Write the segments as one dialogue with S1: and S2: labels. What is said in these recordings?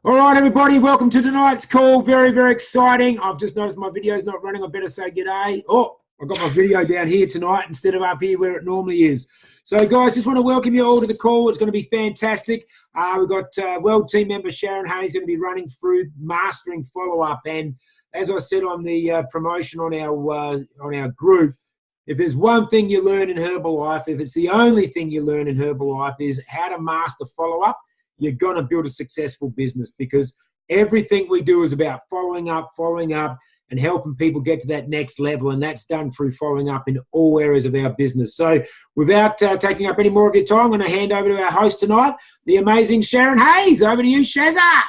S1: All right, everybody, welcome to tonight's call. Very, very exciting. I've just noticed my video's not running. I better say g'day. Oh, I've got my video down here tonight instead of up here where it normally is. So, guys, just want to welcome you all to the call. It's going to be fantastic. We've got World team member Sharon Hayes going to be running through mastering follow-up. And as I said on the promotion on our group, if there's one thing you learn in Herbalife, if it's the only thing you learn in Herbalife, is how to master follow-up. You're going to build a successful business, because everything we do is about following up, and helping people get to that next level. And that's done through following up in all areas of our business. So without taking up any more of your time, I'm going to hand over to our host tonight, the amazing Sharon Hayes. Over to you, Shazza.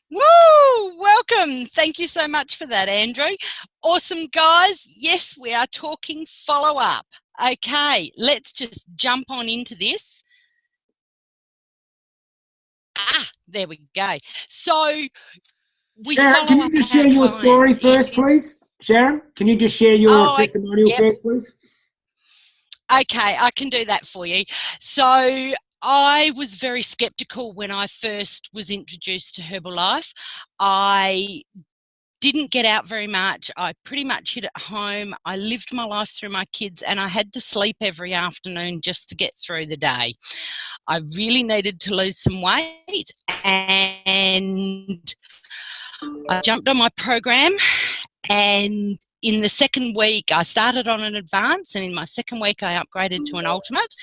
S2: Woo! Welcome. Thank you so much for that, Andrew. Awesome, guys. Yes, we are talking follow-up. Okay, let's just jump on into this. There we go. So,
S1: Sharon, can you just share your story first, please? Sharon, can you just share your testimonial first, please?
S2: Okay, I can do that for you. So, I was very skeptical when I first was introduced to Herbalife. I didn't get out very much. I pretty much hid at home. I lived my life through my kids, and I had to sleep every afternoon just to get through the day. I really needed to lose some weight, and I jumped on my program, and in the second week I started on an advance, and in my second week I upgraded to an ultimate.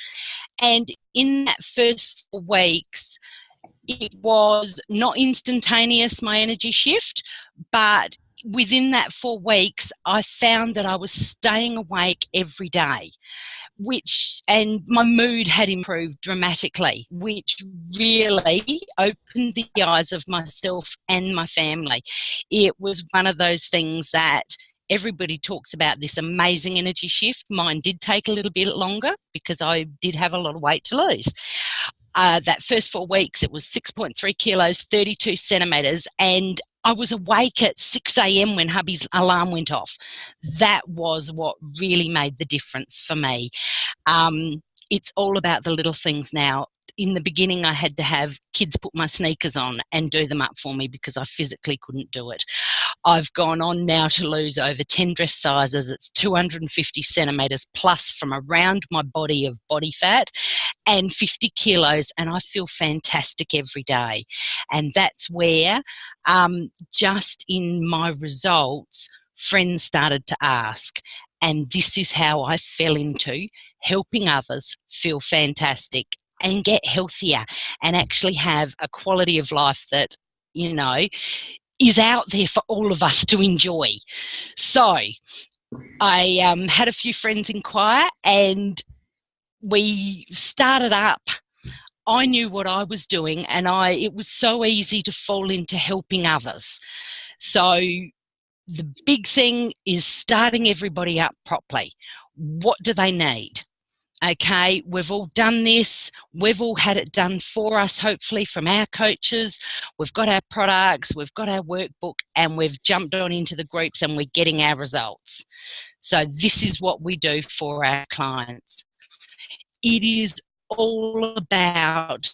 S2: And in that first 4 weeks, it was not instantaneous, my energy shift, but within that 4 weeks, I found that I was staying awake every day, and my mood had improved dramatically, which really opened the eyes of myself and my family. It was one of those things that everybody talks about, this amazing energy shift. Mine did take a little bit longer because I did have a lot of weight to lose. That first 4 weeks, it was 6.3 kilos, 32 centimetres, and I was awake at 6 a.m. when hubby's alarm went off. That was what really made the difference for me. It's all about the little things now. In the beginning, I had to have kids put my sneakers on and do them up for me because I physically couldn't do it. I've gone on now to lose over 10 dress sizes. It's 250 centimetres plus from around my body of body fat, and 50 kilos, and I feel fantastic every day. And that's where, just in my results, friends started to ask. And this is how I fell into helping others feel fantastic and get healthier and actually have a quality of life that, is out there for all of us to enjoy. So I had a few friends inquire, and we started up. I knew what I was doing, and it was so easy to fall into helping others. So the big thing is starting everybody up properly. What do they need? Okay, we've all done this. We've all had it done for us, hopefully, from our coaches. We've got our products, we've got our workbook, and we've jumped on into the groups and we're getting our results. So this is what we do for our clients. It is all about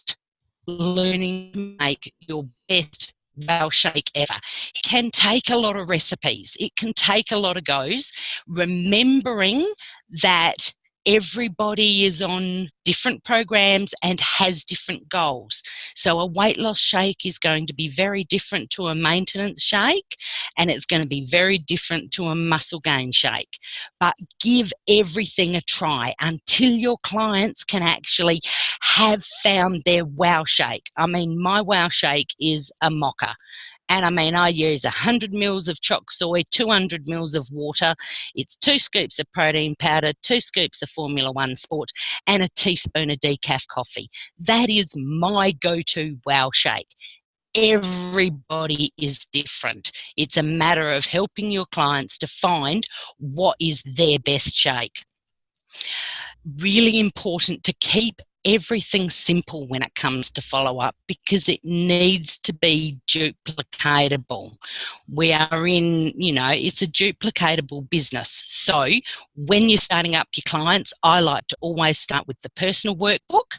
S2: learning to make your best wow shake ever. It can take a lot of recipes. It can take a lot of goes. Remembering that everybody is on different programs and has different goals. So a weight loss shake is going to be very different to a maintenance shake, and it's going to be very different to a muscle gain shake. But give everything a try until your clients can actually have found their wow shake. I mean, my wow shake is a mocha. And I use 100 mils of choc soy, 200 mils of water. It's 2 scoops of protein powder, 2 scoops of Formula One Sport, and a teaspoon of decaf coffee. That is my go-to wow shake. Everybody is different. It's a matter of helping your clients to find what is their best shake. Really important to keep everything simple when it comes to follow-up, because it needs to be duplicatable. We are in, it's a duplicatable business. So when you're starting up your clients, I like to always start with the personal workbook.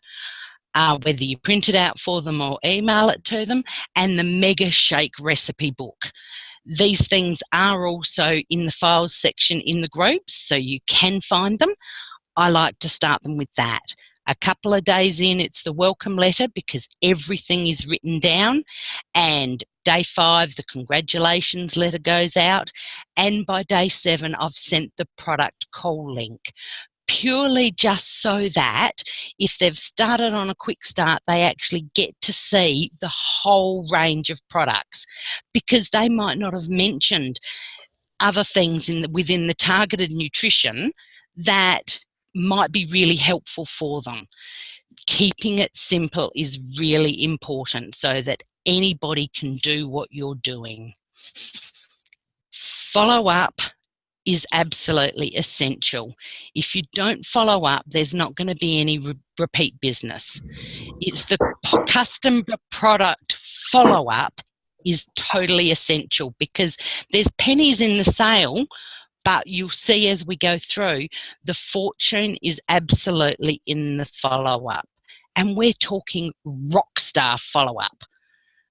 S2: whether you print it out for them or email it to them, and the Mega Shake recipe book. These things are also in the files section in the groups, so you can find them. I like to start them with that. A couple of days in, it's the welcome letter because everything is written down, and day 5, the congratulations letter goes out, and by day 7, I've sent the product call link, purely just so that if they've started on a quick start, they actually get to see the whole range of products, because they might not have mentioned other things within the targeted nutrition that might be really helpful for them. Keeping it simple is really important so that anybody can do what you're doing. Follow up is absolutely essential. If you don't follow up, there's not going to be any repeat business. It's the custom product follow-up is totally essential, because there's pennies in the sale, but you'll see as we go through, the fortune is absolutely in the follow-up. And we're talking rock star follow-up.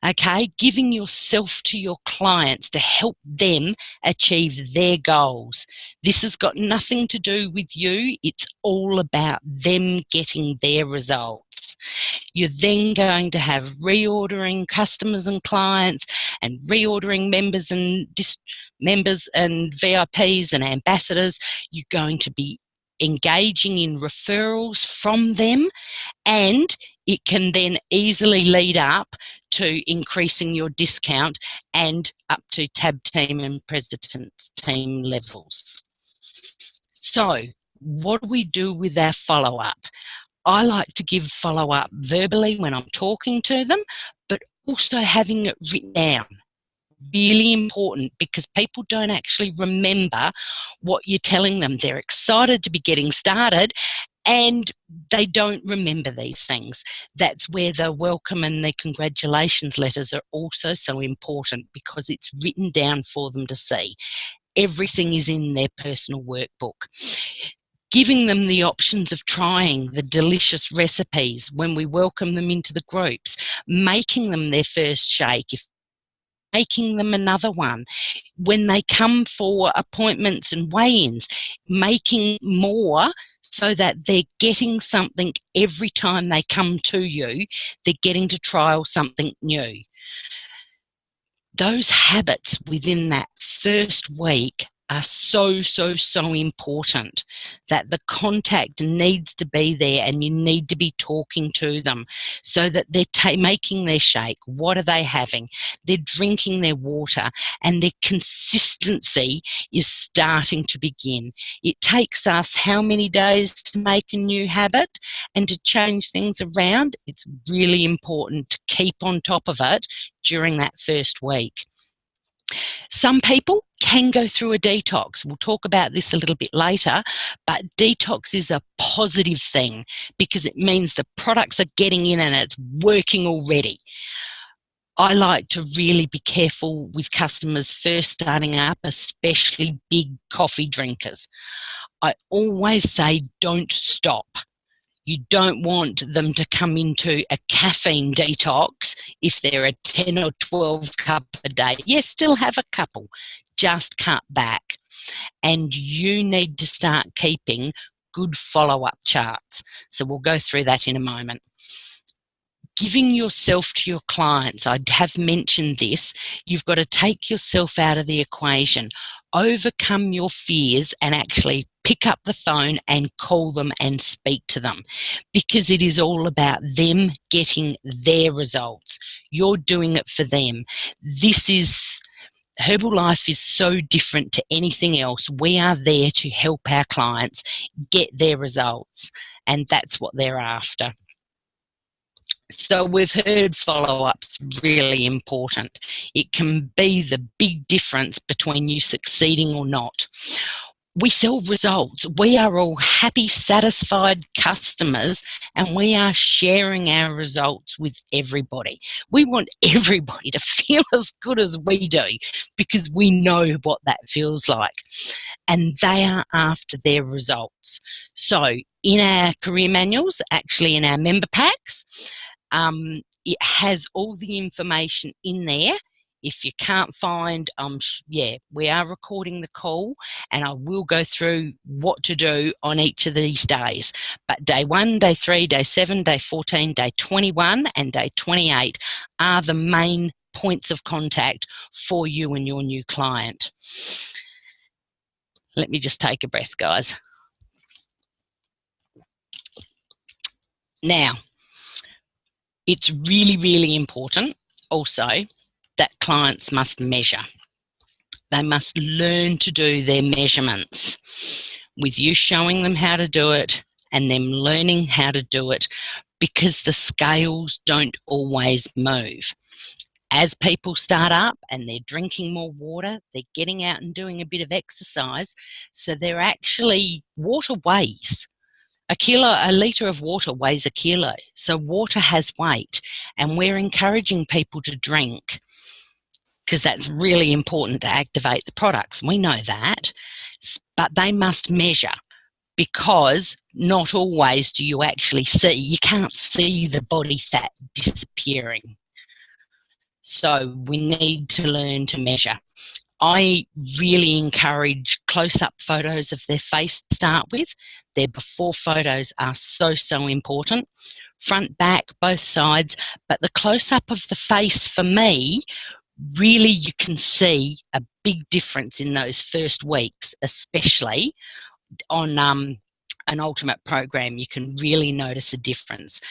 S2: Okay, giving yourself to your clients to help them achieve their goals. This has got nothing to do with you. It's all about them getting their results. You're then going to have reordering customers and clients, and reordering members and VIPs and ambassadors. You're going to be engaging in referrals from them, and it can then easily lead up to increasing your discount and up to tab team and president's team levels. So what do we do with our follow-up? I like to give follow-up verbally when I'm talking to them, but also having it written down. Really important, because people don't actually remember what you're telling them. They're excited to be getting started and they don't remember these things. That's where the welcome and the congratulations letters are also so important, because it's written down for them to see. Everything is in their personal workbook. Giving them the options of trying the delicious recipes when we welcome them into the groups, making them their first shake, making them another one. When they come for appointments and weigh-ins, making more so that they're getting something every time they come to you. They're getting to trial something new. Those habits within that first week are so important, that the contact needs to be there, and you need to be talking to them so that they're making their shake. What are they having? They're drinking their water, and their consistency is starting to begin. It takes us how many days to make a new habit and to change things around? It's really important to keep on top of it during that first week. Some people can go through a detox. We'll talk about this a little bit later, but detox is a positive thing because it means the products are getting in and it's working already. I like to really be careful with customers first starting up, especially big coffee drinkers. I always say don't stop. You don't want them to come into a caffeine detox if they're a 10 or 12 cup a day. Yes, still have a couple, just cut back. And you need to start keeping good follow-up charts. So we'll go through that in a moment. Giving yourself to your clients, I have mentioned this, you've got to take yourself out of the equation, overcome your fears and actually pick up the phone and call them and speak to them, because it is all about them getting their results. You're doing it for them. Herbalife is so different to anything else. We are there to help our clients get their results, and that's what they're after. So we've heard follow-up's really important. It can be the big difference between you succeeding or not. we sell results. We are all happy, satisfied customers, and we are sharing our results with everybody. We want everybody to feel as good as we do because we know what that feels like. And they are after their results. So in our career manuals, actually in our member packs, it has all the information in there. If you can't find, we are recording the call and I will go through what to do on each of these days. But day 1, day 3, day 7, day 14, day 21 and day 28 are the main points of contact for you and your new client. Let me just take a breath, guys. Now, it's really, really important also that clients must measure. They must learn to do their measurements with you showing them how to do it and them learning how to do it, because the scales don't always move. As people start up and they're drinking more water, they're getting out and doing a bit of exercise, so they're actually, water weighs. A litre of water weighs a kilo. So water has weight, and we're encouraging people to drink because that's really important to activate the products. We know that, but they must measure, because not always do you actually see, you can't see the body fat disappearing. So we need to learn to measure. I really encourage close-up photos of their face to start with. Their before photos are so, so important. Front, back, both sides. But the close-up of the face, for me, really you can see a big difference in those first weeks, especially on an ultimate program. You can really notice a difference.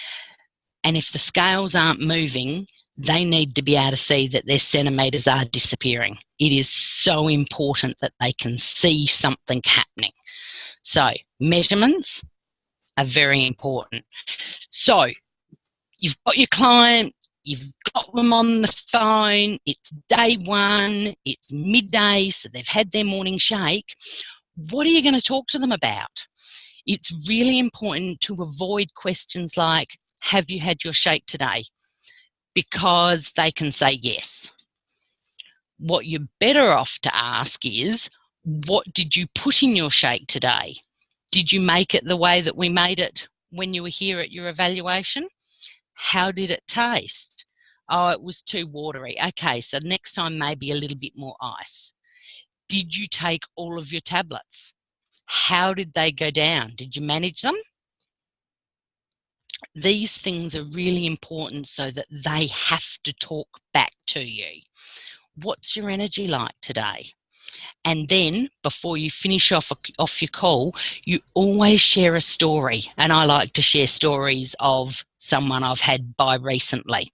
S2: And if the scales aren't moving, they need to be able to see that their centimetres are disappearing. It is so important that they can see something happening. So measurements are very important. So you've got your client, you've got them on the phone, it's day 1, it's midday, so they've had their morning shake. What are you going to talk to them about? It's really important to avoid questions like, have you had your shake today? Because they can say yes. What you're better off to ask is, what did you put in your shake today? Did you make it the way that we made it when you were here at your evaluation? How did it taste? Oh, it was too watery. Okay, so next time maybe a little bit more ice. Did you take all of your tablets? How did they go down? Did you manage them? These things are really important so that they have to talk back to you. What's your energy like today? And then before you finish off your call, you always share a story. And I like to share stories of someone I've had by recently,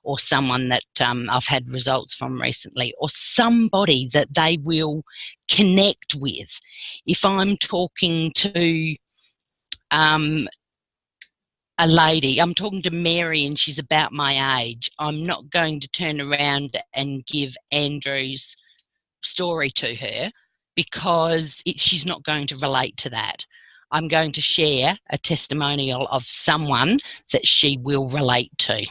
S2: or someone that I've had results from recently, or somebody that they will connect with. If I'm talking to a lady, I'm talking to Mary and she's about my age, I'm not going to turn around and give Andrew's story to her, because she's not going to relate to that. I'm going to share a testimonial of someone that she will relate to.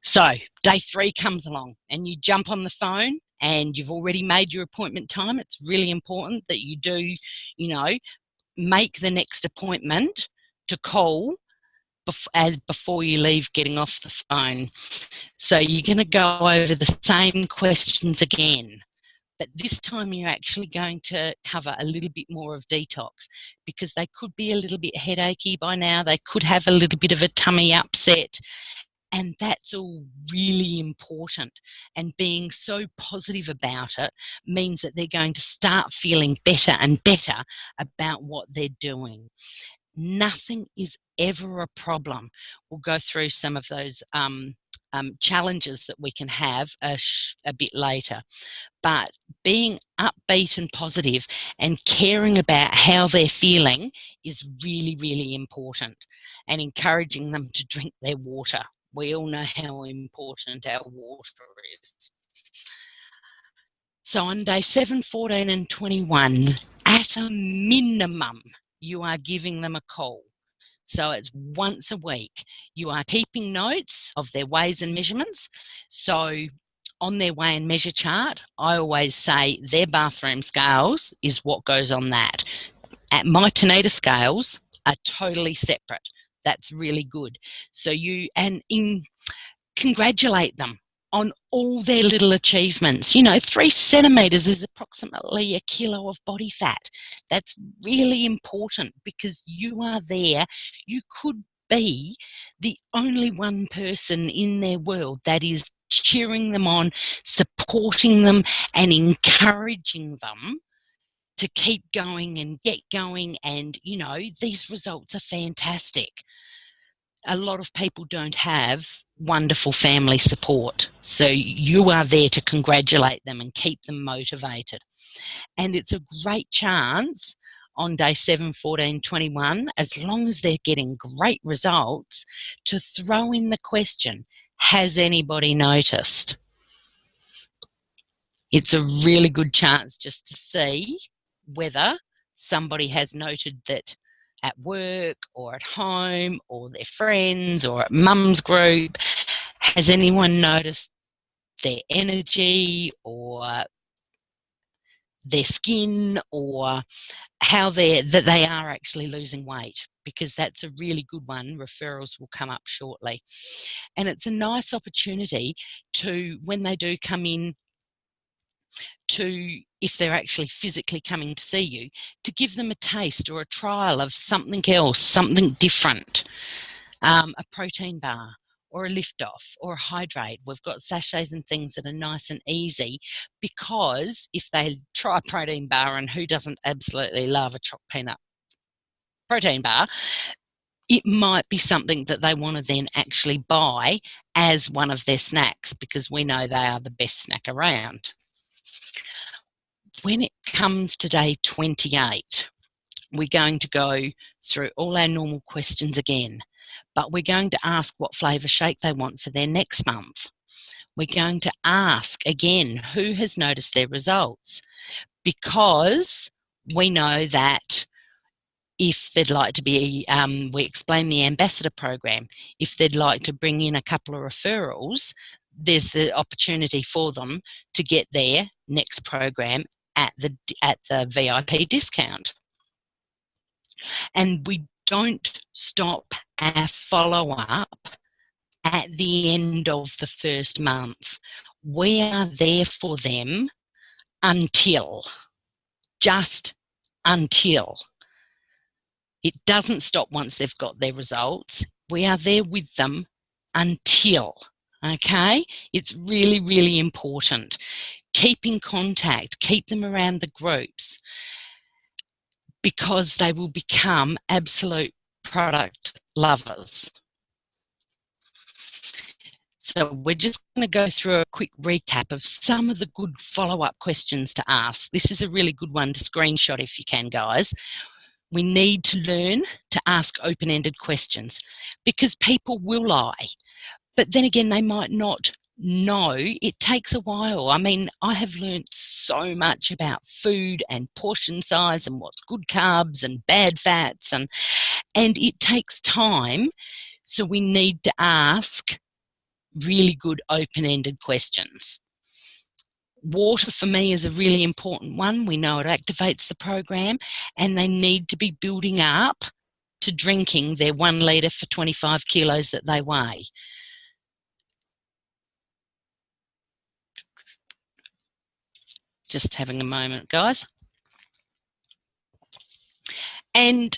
S2: So day 3 comes along and you jump on the phone and you've already made your appointment time. It's really important that you do, make the next appointment to call before you leave getting off the phone. So you're going to go over the same questions again, but this time you're actually going to cover a little bit more of detox, because they could be a little bit headachy by now. They could have a little bit of a tummy upset, and that's all really important. And being so positive about it means that they're going to start feeling better and better about what they're doing. Nothing is ever a problem. We'll go through some of those challenges that we can have a bit later. But being upbeat and positive and caring about how they're feeling is really, really important, and encouraging them to drink their water. We all know how important our water is. So on day 7, 14 and 21, at a minimum, you are giving them a call. So it's once a week. You are keeping notes of their weighs and measurements. So on their weigh and measure chart, I always say their bathroom scales is what goes on that. At my Tanita scales are totally separate. That's really good. So congratulate them on all their little achievements. 3 centimetres is approximately a kilo of body fat. That's really important because you are there. You could be the only one person in their world that is cheering them on, supporting them and encouraging them to keep going and get going. And, these results are fantastic. A lot of people don't have wonderful family support. So you are there to congratulate them and keep them motivated. And it's a great chance on day 7, 14, 21, as long as they're getting great results, to throw in the question, has anybody noticed? It's a really good chance just to see whether somebody has noted that at work or at home or their friends or at mum's group. Has anyone noticed their energy or their skin or how that they are actually losing weight? Because that's a really good one. Referrals will come up shortly. And it's a nice opportunity to, when they do come in, to, if they're actually physically coming to see you, to give them a taste or a trial of something else, something different, a protein bar or a lift off or a hydrate. We've got sachets and things that are nice and easy, because if they try a protein bar, and who doesn't absolutely love a chopped peanut protein bar, it might be something that they want to then actually buy as one of their snacks, because we know they are the best snack around. When it comes to day 28, we're going to go through all our normal questions again, but we're going to ask what flavour shake they want for their next month. We're going to ask again who has noticed their results, because we know that if they'd like to be, we explain the ambassador program, if they'd like to bring in a couple of referrals, there's the opportunity for them to get their next program at the VIP discount. And we don't stop our follow-up at the end of the first month. We are there for them just until. It doesn't stop once they've got their results. We are there with them until, okay? It's really, really important. Keep in contact, keep them around the groups, because they will become absolute product lovers. So we're just going to go through a quick recap of some of the good follow-up questions to ask. This is a really good one to screenshot if you can, guys. We need to learn to ask open-ended questions, because people will lie. But then again, they might not know. It takes a while. I mean, I have learned so much about food and portion size and what's good carbs and bad fats, and it takes time. So we need to ask really good open-ended questions. Water for me is a really important one. We know it activates the program, and they need to be building up to drinking their 1 litre for 25 kilos that they weigh. Just having a moment, guys. And,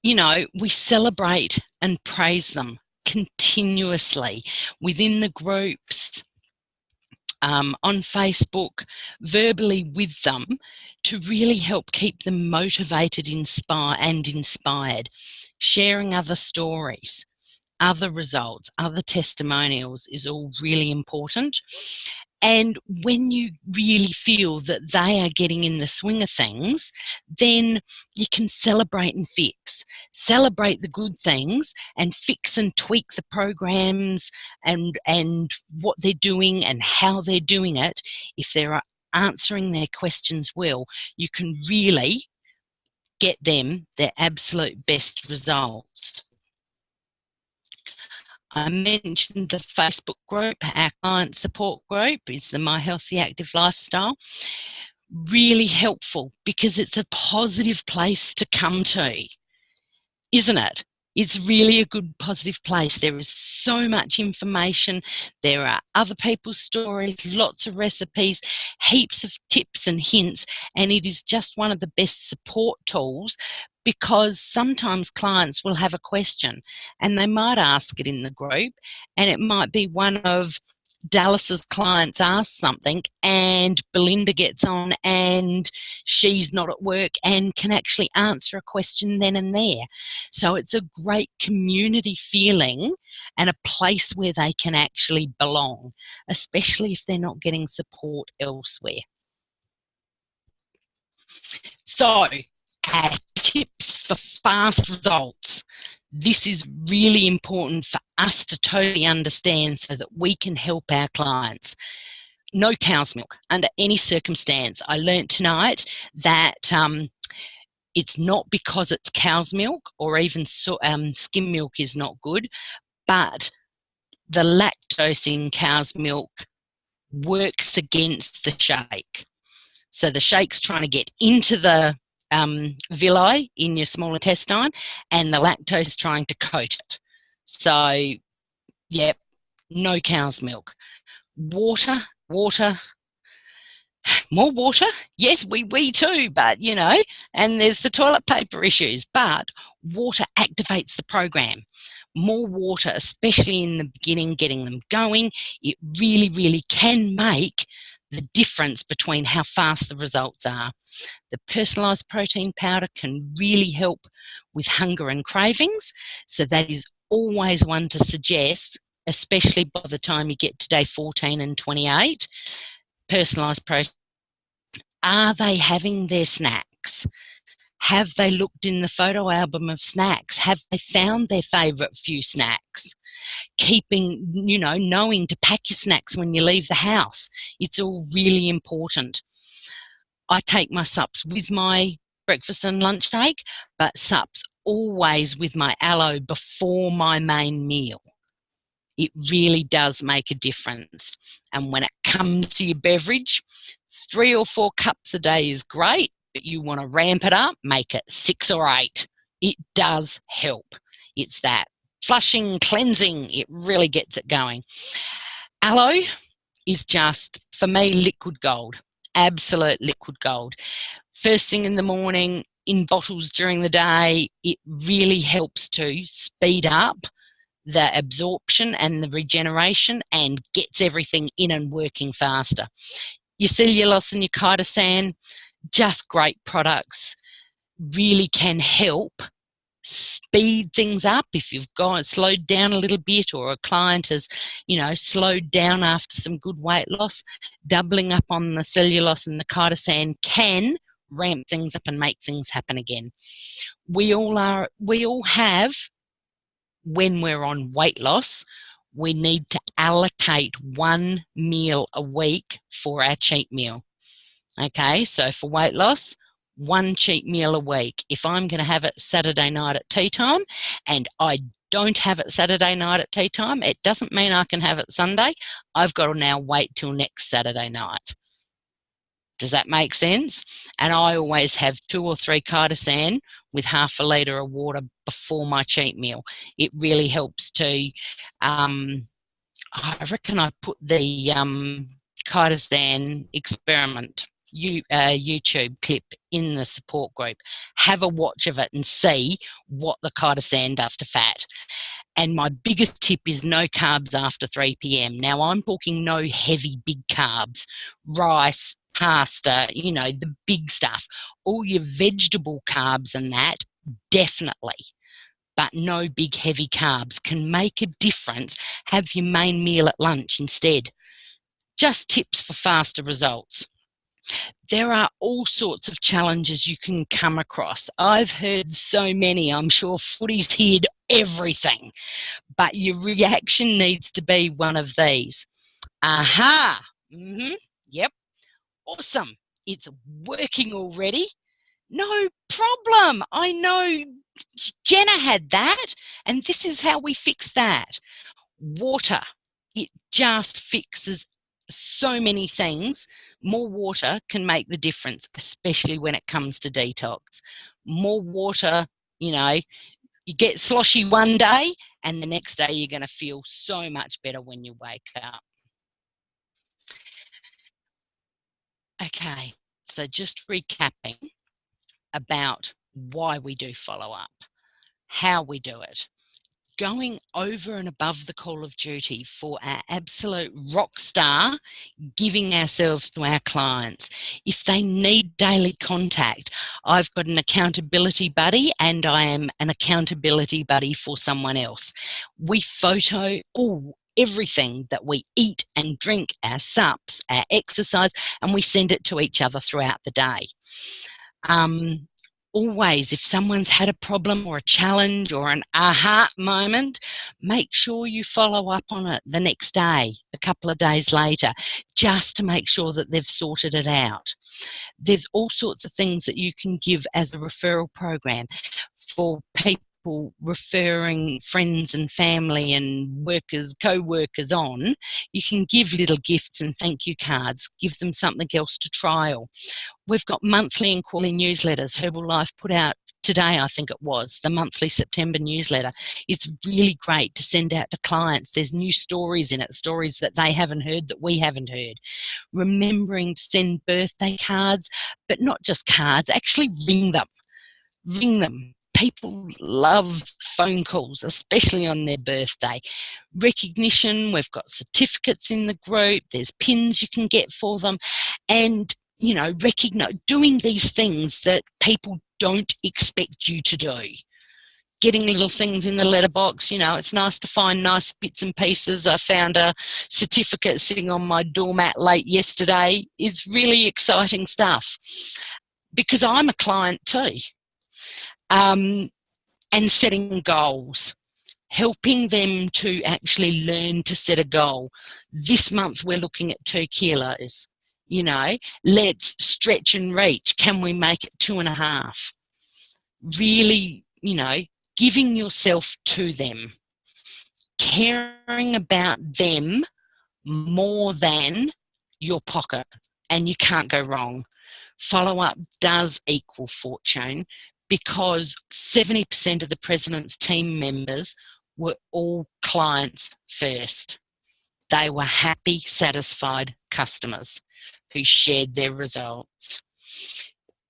S2: we celebrate and praise them continuously within the groups, on Facebook, verbally with them, to really help keep them motivated, inspired, sharing other stories, other results, other testimonials is all really important. And when you really feel that they are getting in the swing of things, then you can celebrate and fix. Celebrate the good things and fix and tweak the programs and what they're doing and how they're doing it. If they're answering their questions well, you can really get them their absolute best results. I mentioned the Facebook group. Our client support group is the My Healthy Active Lifestyle. Really helpful because it's a positive place to come to, isn't it? It's really a good positive place. There is so much information. There are other people's stories, lots of recipes, heaps of tips and hints, and it is just one of the best support tools, because sometimes clients will have a question and they might ask it in the group, and it might be one of Dallas's clients asks something and Belinda gets on and she's not at work and can actually answer a question then and there. So it's a great community feeling and a place where they can actually belong, especially if they're not getting support elsewhere. So, our tips for fast results. This is really important for us to totally understand so that we can help our clients. No cow's milk under any circumstance. I learnt tonight that it's not because it's cow's milk or even skim milk is not good, but the lactose in cow's milk works against the shake. So the shake's trying to get into the villi in your small intestine, and the lactose trying to coat it. So, yep, no cow's milk. Water, more water. Yes, we too, but you know, and there's the toilet paper issues, but water activates the program. More water, especially in the beginning, getting them going, it really, really can make the difference between how fast the results are. The personalised protein powder can really help with hunger and cravings, so that is always one to suggest, especially by the time you get to day 14 and 28. Personalised protein. Are they having their snacks? Have they looked in the photo album of snacks? Have they found their favourite few snacks? Keeping, you know, knowing to pack your snacks when you leave the house. It's all really important. I take my sups with my breakfast and lunch shake, but sups always with my aloe before my main meal. It really does make a difference. And when it comes to your beverage, 3 or 4 cups a day is great, but you want to ramp it up, make it 6 or 8. It does help. It's that flushing, cleansing, it really gets it going. Aloe is just, for me, liquid gold, absolute liquid gold. First thing in the morning, in bottles during the day, it really helps to speed up the absorption and the regeneration and gets everything in and working faster. Your cellulose and your chitosan, just great products, really can help speed things up if you've slowed down a little bit, or a client has, you know, slowed down after some good weight loss. Doubling up on the cellulose and the chitosan can ramp things up and make things happen again. We all have, when we're on weight loss, we need to allocate 1 meal a week for our cheat meal. Okay, so for weight loss, 1 cheat meal a week. If I'm going to have it Saturday night at tea time and I don't have it Saturday night at tea time, it doesn't mean I can have it Sunday. I've got to now wait till next Saturday night. Does that make sense? And I always have 2 or 3 chitosan with half a litre of water before my cheat meal. It really helps to, I reckon I put the chitosan experiment YouTube clip in the support group. Have a watch of it and see what the chitosan does to fat. And my biggest tip is no carbs after 3 p.m. Now, I'm talking no heavy, big carbs, rice, pasta, you know, the big stuff. All your vegetable carbs and that, definitely. But no big, heavy carbs can make a difference. Have your main meal at lunch instead. just tips for faster results. There are all sorts of challenges you can come across. I've heard so many. I'm sure footy's hid everything, but your reaction needs to be one of these. Aha! Yep. Awesome. It's working already. No problem. I know Jenna had that, and this is how we fix that. Water. It just fixes so many things. More water can make the difference, especially when it comes to detox. More water, you know, you get sloshy one day and the next day you're going to feel so much better when you wake up. Okay, so just recapping about why we do follow up, how we do it. Going over and above the call of duty for our absolute rock star, giving ourselves to our clients. If they need daily contact, I've got an accountability buddy and I am an accountability buddy for someone else. We photo everything that we eat and drink, our sups, our exercise, and we send it to each other throughout the day. Always, if someone's had a problem or a challenge or an aha moment, make sure you follow up on it the next day, a couple of days later, just to make sure that they've sorted it out. There's all sorts of things that you can give as a referral program for people referring friends and family and workers, co-workers on. You can give little gifts and thank you cards, give them something else to trial. We've got monthly and quarterly newsletters. Herbalife put out today, I think it was, the monthly September newsletter. It's really great to send out to clients. There's new stories in it, stories that they haven't heard, that we haven't heard. Remembering to send birthday cards, but not just cards, actually ring them. Ring them. People love phone calls, especially on their birthday. Recognition, we've got certificates in the group, there's pins you can get for them, and doing these things that people don't expect you to do. Getting little things in the letterbox, it's nice to find nice bits and pieces. I found a certificate sitting on my doormat late yesterday. It's really exciting stuff because I'm a client too. And setting goals, helping them to actually learn to set a goal. This month we're looking at 2 kilos. Let's stretch and reach. Can we make it 2.5? Really, giving yourself to them, caring about them more than your pocket, and you can't go wrong. Follow-up does equal fortune because 70% of the President's team members were all clients first. They were happy, satisfied customers who shared their results.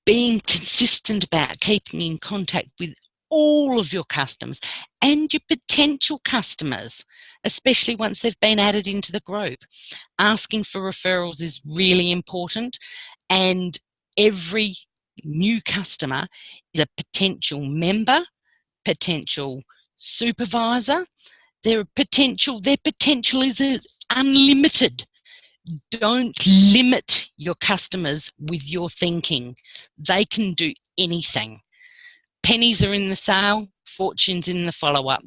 S2: Being consistent about keeping in contact with all of your customers and your potential customers, especially once they've been added into the group. Asking for referrals is really important, and every new customer is a potential member, potential supervisor. Their potential is unlimited. Don't limit your customers with your thinking. They can do anything. Pennies are in the sale, fortunes in the follow-up.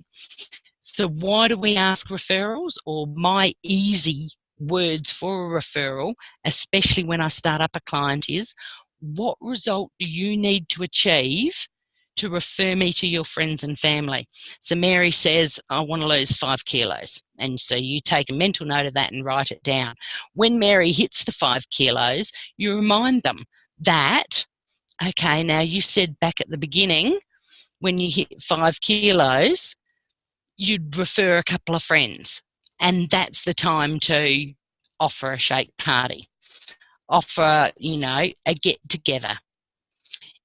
S2: So why do we ask referrals? Or my easy words for a referral, especially when I start up a client, is what result do you need to achieve to refer me to your friends and family? So Mary says, I want to lose 5 kilos. And so you take a mental note of that and write it down. When Mary hits the 5 kilos, you remind them that, okay, now you said back at the beginning, when you hit 5 kilos, you'd refer a couple of friends. And that's the time to offer a shake party, offer, a get together.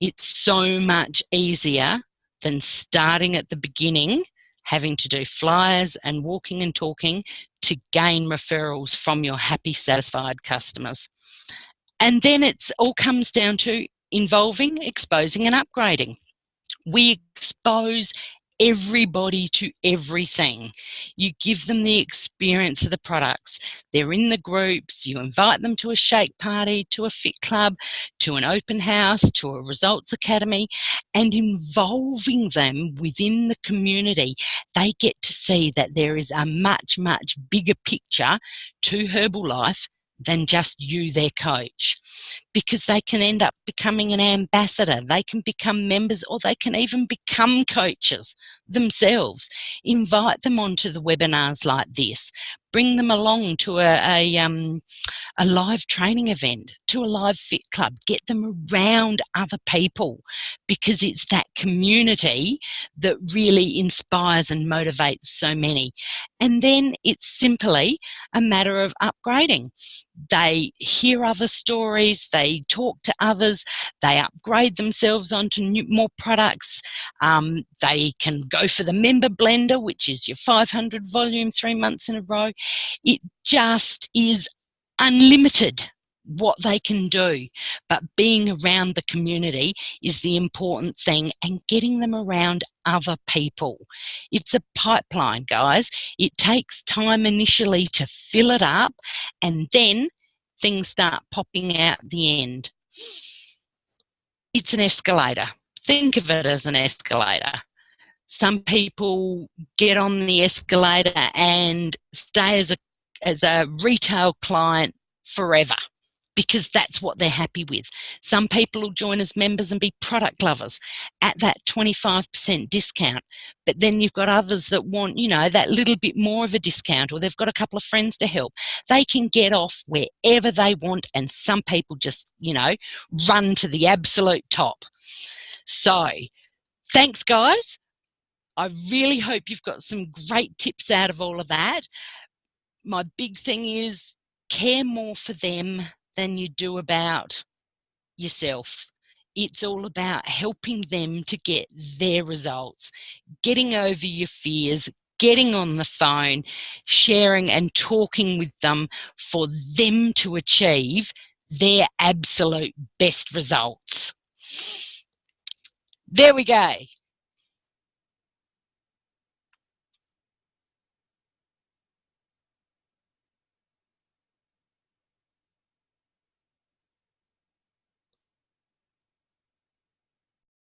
S2: It's so much easier than starting at the beginning, having to do flyers and walking and talking to gain referrals from your happy, satisfied customers. And then it all comes down to involving, exposing and upgrading. We expose everybody to everything. You give them the experience of the products. They're in the groups. You invite them to a shake party, to a fit club, to an open house, to a results academy, and involving them within the community. They get to see that there is a much, much bigger picture to Herbalife than just you, their coach, because they can end up becoming an ambassador. They can become members, or they can even become coaches themselves. Invite them onto the webinars like this. Bring them along to a live training event, to a live fit club. Get them around other people, because it's that community that really inspires and motivates so many. And then it's simply a matter of upgrading. They hear other stories, they talk to others, they upgrade themselves onto more products. They can go for the member blender, which is your 500 volume 3 months in a row. It just is unlimited what they can do, but being around the community is the important thing, and getting them around other people. It's a pipeline, guys. It takes time initially to fill it up, and then things start popping out at the end. It's an escalator. Think of it as an escalator. Some people get on the escalator and stay as a retail client forever, because that's what they're happy with. Some people will join as members and be product lovers at that 25% discount. But then you've got others that want, you know, that little bit more of a discount, or they've got a couple of friends to help. They can get off wherever they want, and some people just, you know, run to the absolute top. So, thanks, guys. I really hope you've got some great tips out of all of that. My big thing is care more for them than you do about yourself. It's all about helping them to get their results, getting over your fears, getting on the phone, sharing and talking with them for them to achieve their absolute best results. There we go.